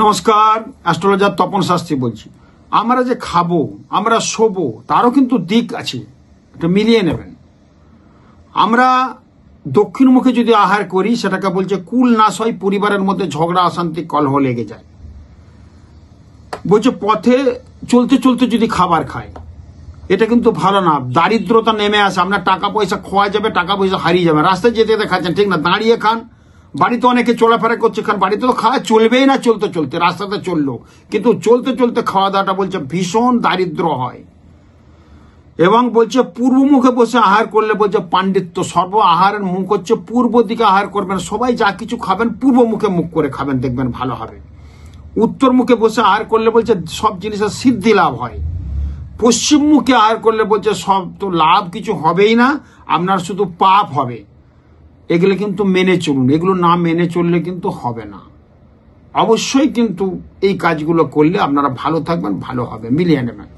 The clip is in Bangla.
নমস্কার, অ্যাস্ট্রোলজার তপন শাস্ত্রী বলছি। আমরা যে খাবো, আমরা শোবো, তারও কিন্তু দিক আছে, এটা মিলিয়ে নেবেন। আমরা দক্ষিণমুখে যদি আহার করি, সেটাকে বলছে কুল নাশ হয়, পরিবারের মধ্যে ঝগড়া অশান্তি কলহ লেগে যায়। বলছে পথে চলতে চলতে যদি খাবার খায়, এটা কিন্তু ভালো না, দারিদ্রতা নেমে আসে, আপনার টাকা পয়সা খোয়া যাবে, টাকা পয়সা হারিয়ে যাবে। রাস্তায় যেতে যেতে খাচ্ছেন, ঠিক না, দাঁড়িয়ে খান। বাড়িতে অনেকে চলাফেরা করছে, খান, বাড়িতে তো খাওয়া চলবেই না, চলতে চলতে রাস্তাতে চললো, কিন্তু চলতে চলতে খাওয়া দাওয়াটা বলছে ভীষণ দারিদ্র হয়। এবং বলছে পূর্বমুখে বসে আহার করলে বলছে পাণ্ডিত্য, সর্ব আহারের মুখ হচ্ছে পূর্ব দিকে আহার করবেন। সবাই যা কিছু খাবেন পূর্ব মুখে মুখ করে খাবেন, দেখবেন ভালো হবে। উত্তর মুখে বসে আহার করলে বলছে সব জিনিসের সিদ্ধি লাভ হয়। পশ্চিম মুখে আহার করলে বলছে সব তো লাভ কিছু হবেই না, আপনার শুধু পাপ হবে। এগুলো কিন্তু মেনে চলুন, এগুলো না মেনে চললে কিন্তু হবে না। অবশ্যই কিন্তু এই কাজগুলো করলে আপনারা ভালো থাকবেন, ভালো হবে, মিলিয়ে নেবেন।